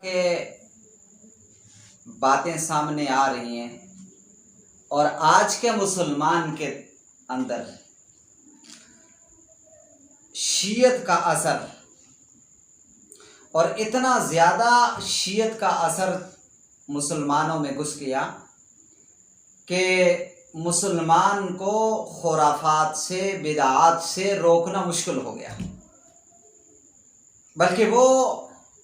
के बातें सामने आ रही हैं और आज के मुसलमान के अंदर शीयत का असर और इतना ज़्यादा शीयत का असर मुसलमानों में घुस गया कि मुसलमान को खुराफात से बिदात से रोकना मुश्किल हो गया, बल्कि वो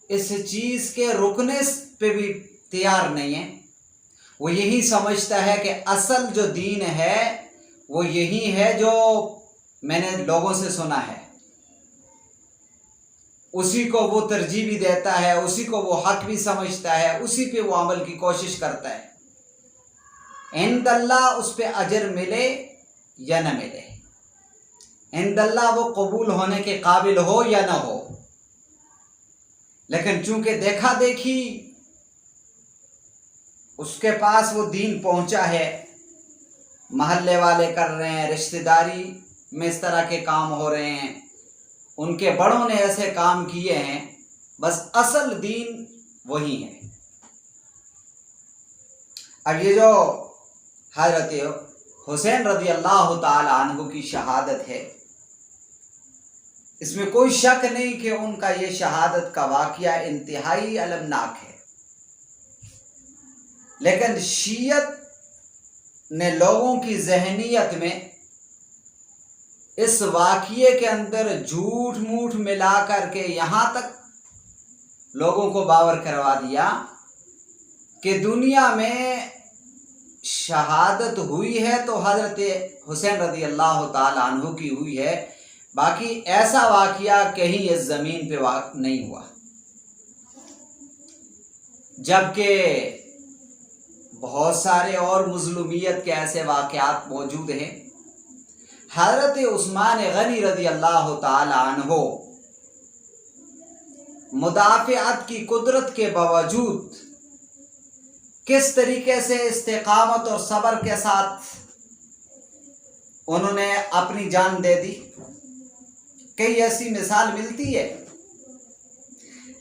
इस चीज़ के रुकने पे भी तैयार नहीं है। वो यही समझता है कि असल जो दीन है वो यही है जो मैंने लोगों से सुना है, उसी को वो तरजीह भी देता है, उसी को वो हक भी समझता है, उसी पे वो अमल की कोशिश करता है। इंदल्लाह उस पे अजर मिले या न मिले, इंदल्लाह वो कबूल होने के काबिल हो या न हो, लेकिन चूंकि देखा देखी उसके पास वो दीन पहुंचा है, महल्ले वाले कर रहे हैं, रिश्तेदारी में इस तरह के काम हो रहे हैं, उनके बड़ों ने ऐसे काम किए हैं, बस असल दीन वही है। अब ये जो हज़रत हुसैन रज़ी अल्लाह ताला अन्हु की शहादत है, इसमें कोई शक नहीं कि उनका ये शहादत का वाक़या इंतहाई अलमनाक है, लेकिन शीयत ने लोगों की ज़हनियत में इस वाक़ये के अंदर झूठ मूठ मिला करके यहाँ तक लोगों को बावर करवा दिया कि दुनिया में शहादत हुई है तो हज़रत हुसैन रज़ी अल्लाह ताला अन्हु की हुई है, बाकी ऐसा वाक़या कहीं इस ज़मीन पे नहीं हुआ। जबकि बहुत सारे और मुज़लुमियत के ऐसे वाक़यात मौजूद हैं। हज़रत उस्मान गनी रज़ी अल्लाह ताला अन्हु मुदाफ़िअत की कुदरत के बावजूद किस तरीके से इस्तिक़ामत और सब्र के साथ उन्होंने अपनी जान दे दी, कई ऐसी मिसाल मिलती है।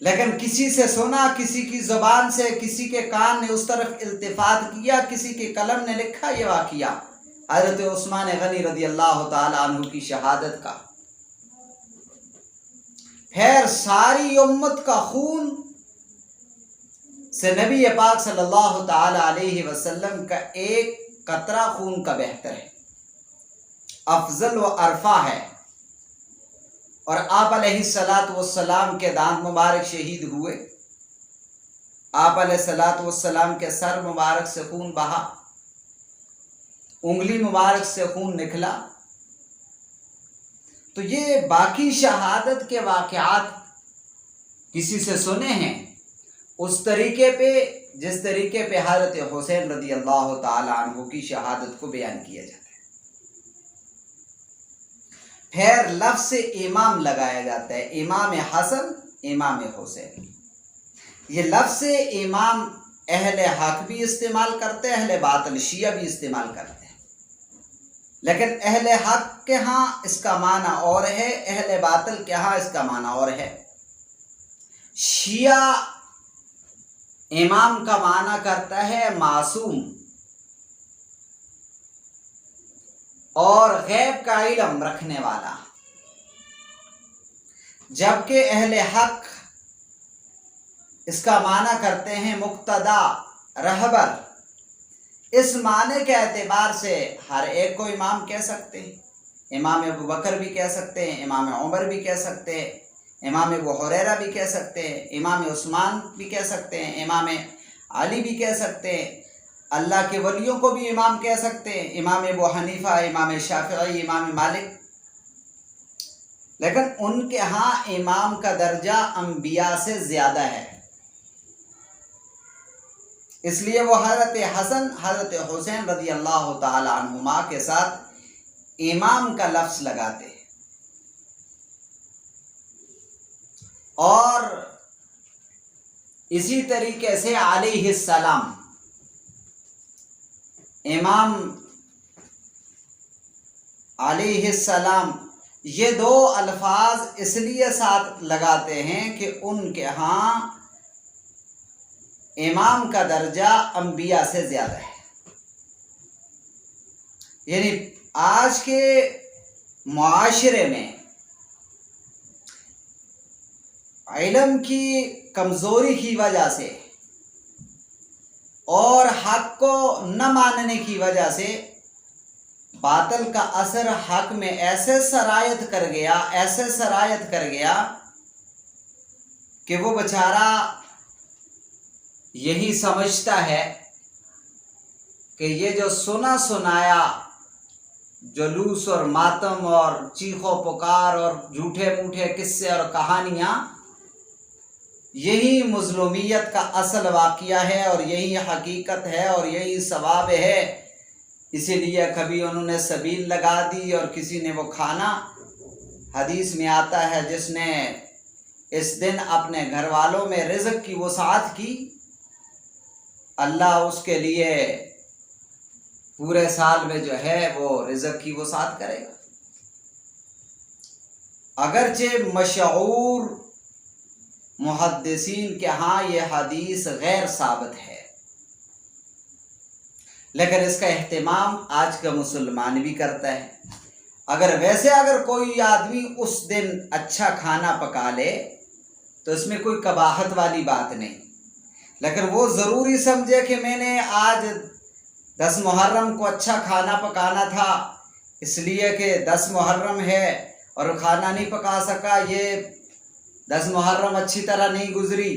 लेकिन किसी से सुना, किसी की ज़ुबान से, किसी के कान ने उस तरफ इल्तिफ़ात किया, किसी के कलम ने लिखा ये वाक़या हज़रत उस्मान गनी रज़ी अल्लाह ताला अन्हु की शहादत का। फिर सारी उम्मत का खून से नबी पाक सल्लल्लाहु ताला अलैहि वसल्लम का एक कतरा खून का बेहतर है, अफजल व अरफा है। और आप अलैहिस्सलातु वस्सलाम के दांत मुबारक शहीद हुए, आप अलैहिस्सलातु वस्सलाम के सर मुबारक से खून बहा, उंगली मुबारक से खून निकला। तो ये बाकी शहादत के वाक़यात किसी से सुने हैं उस तरीके पे जिस तरीके पे हज़रत हुसैन रज़ी अल्लाह ताला अन्हु की शहादत को बयान किया जाता है। फिर लफ्ज़ से इमाम लगाया जाता है, इमाम हसन, इमाम हुसैन। ये लफ्ज़ से इमाम अहले हक भी इस्तेमाल करते हैं, अहले बातिल शिया भी इस्तेमाल करते हैं, लेकिन अहले हक के यहाँ इसका माना और है, अहले बातिल के यहाँ इसका माना और है। शिया इमाम का माना करता है मासूम और गैब का इल्म रखने वाला, जबकि अहले हक इसका माना करते हैं मुक्तदा, रहबर। इस माने के एतबार से हर एक को इमाम कह सकते हैं, इमाम अबू बकर भी कह सकते हैं, इमाम उमर भी कह सकते हैं, इमाम अबू हुरैरा भी कह सकते हैं, इमाम उस्मान भी कह सकते हैं, इमाम अली भी कह सकते हैं, अल्लाह के वलियों को भी इमाम कह सकते हैं, इमाम अबू हनीफा, इमाम शाफिई, इमाम मालिक। लेकिन उनके यहाँ इमाम का दर्जा अंबिया से ज़्यादा है, इसलिए वो हज़रत हसन, हज़रत हुसैन रज़ी अल्लाह ताला अन्हुमा के साथ इमाम का लफ्ज़ लगाते हैं। और इसी तरीके से अलैहिस्सलाम, इमाम अलैहिस्सलाम, ये दो अल्फाज इसलिए साथ लगाते हैं कि उनके यहाँ امام کا درجہ انبیاء سے زیادہ ہے. یعنی آج کے معاشرے میں علم کی کمزوری کی وجہ سے اور حق کو نہ ماننے کی وجہ سے باطل کا اثر حق میں ایسے سرایت کر گیا کہ وہ بیچارہ یہی سمجھتا ہے کہ یہ جو سنا سنایا جلوس اور ماتم اور چیخ و پکار اور جھوٹے موٹے قصے اور کہانیاں یہی مظلومیت کا اصل واقعہ ہے اور یہی حقیقت ہے اور یہی ثواب ہے. اسی لیے کبھی انہوں نے سبیل لگا دی اور کسی نے وہ کھانا. حدیث میں آتا ہے جس نے اس دن اپنے گھر والوں میں رزق کی وسعت کی اللہ اس کے لیے پورے سال میں جو ہے وہ رزق کی وسعت کرے گا. اگرچہ مشہور محدثین کے ہاں یہ حدیث غیر ثابت ہے، لیکن اس کا اہتمام آج کا مسلمان بھی کرتا ہے. اگر کوئی آدمی اس دن اچھا کھانا پکا لے تو اس میں کوئی قباحت والی بات نہیں، لیکن وہ ضروری سمجھے کہ میں نے آج 10 محرم کو اچھا کھانا پکانا تھا اس لیے کہ 10 محرم ہے اور کھانا نہیں پکا سکا، یہ 10 محرم اچھی طرح نہیں گزری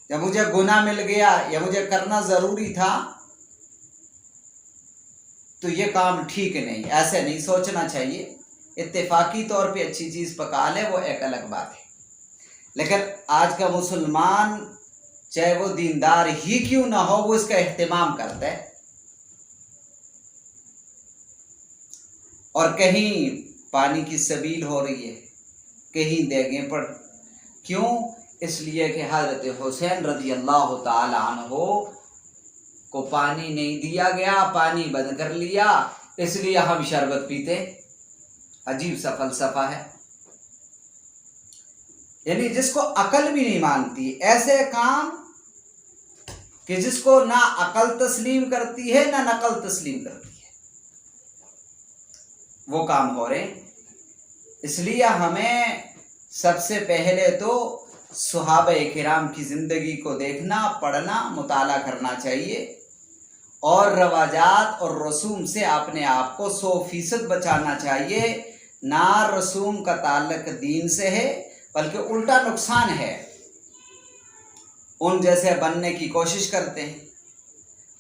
یا مجھے گناہ مل گیا یا مجھے کرنا ضروری تھا، تو یہ کام ٹھیک نہیں. ایسے نہیں سوچنا چاہیے. اتفاقی طور پہ اچھی چیز پکا لے وہ ایک الگ بات ہے، لیکن آج کا مسلمان چاہے وہ دیندار ہی کیوں نہ ہو وہ اس کا اہتمام کرتا ہے. اور کہیں پانی کی سبیل ہو رہی ہے، کہیں دیگیں پڑ. کیوں؟ اس لیے کہ حضرت حسین رضی اللہ تعالی عنہ کو پانی نہیں دیا گیا، پانی بند کر لیا، اس لیے ہم شربت پیتے. عجیب سا فلسفہ ہے. یعنی جس کو عقل بھی نہیں مانتی، ایسے کام کہ جس کو نہ عقل تسلیم کرتی ہے نہ نقل تسلیم کرتی ہے، وہ کام ہو رہے ہیں. اس لیے ہمیں سب سے پہلے تو صحابہ کرام کی زندگی کو دیکھنا، پڑھنا، مطالعہ کرنا چاہیے اور رواجات اور رسوم سے اپنے آپ کو 100% بچانا چاہیے. نہ رسوم کا تعلق دین سے ہے بلکہ الٹا نقصان ہے. ان جیسے بننے کی کوشش کرتے ہیں،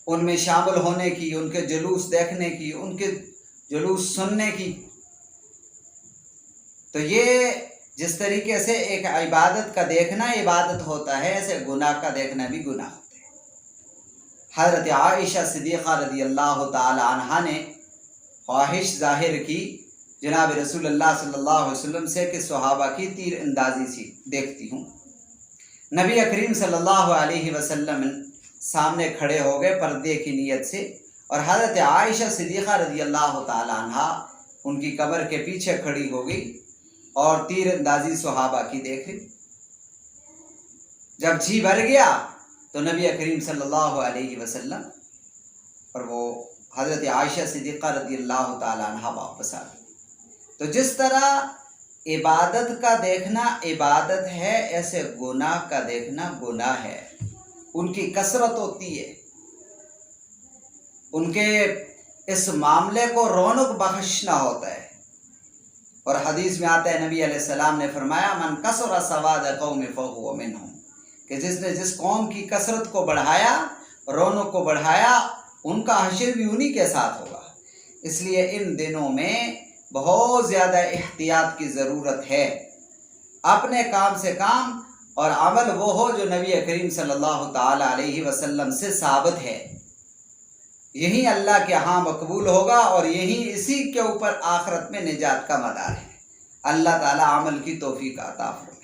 ان میں شامل ہونے کی، ان کے جلوس دیکھنے کی، ان کے جلوس سننے کی. تو یہ جس طریقے سے ایک عبادت کا دیکھنا عبادت ہوتا ہے، ایسے گناہ کا دیکھنا بھی گناہ ہوتا ہے. حضرت عائشہ صدیقہ رضی اللہ تعالی عنہا نے خواہش ظاہر کی جناب رسول اللہ صلی اللہ علیہ وسلم سے کہ صحابہ کی تیر اندازی سی دیکھتی ہوں. نبی کریم صلی اللہ علیہ وسلم سامنے کھڑے ہو گئے پردے کی نیت سے، اور حضرت عائشہ صدیقہ رضی اللہ تعالی عنہا ان کی کمر کے پیچھے کھڑی ہو گئی اور تیر اندازی صحابہ کی دیکھ لی. جب جی بھر گیا تو نبی کریم صلی اللہ علیہ وسلم اور وہ حضرت عائشہ صدیقہ رضی اللہ تعالی عنہا واپس آ گئی. تو جس طرح عبادت کا دیکھنا عبادت ہے، ایسے گناہ کا دیکھنا گناہ ہے. ان کی کثرت ہوتی ہے، ان کے اس معاملے کو رونق بخشنا ہوتا ہے. اور حدیث میں آتا ہے نبی علیہ السلام نے فرمایا من کثر سواد قوم فهو منهم، کہ جس نے جس قوم کی کثرت کو بڑھایا، رونق کو بڑھایا، ان کا حشر بھی انہی کے ساتھ ہوگا. اس لیے ان دنوں میں بہت زیادہ احتیاط کی ضرورت ہے. اپنے کام سے کام اور عمل وہ ہو جو نبی کریم صلی اللہ تعالی علیہ وسلم سے ثابت ہے. یہی اللہ کے ہاں مقبول ہوگا اور یہی اسی کے اوپر آخرت میں نجات کا مدار ہے. اللہ تعالی عمل کی توفیق عطا فرمائے.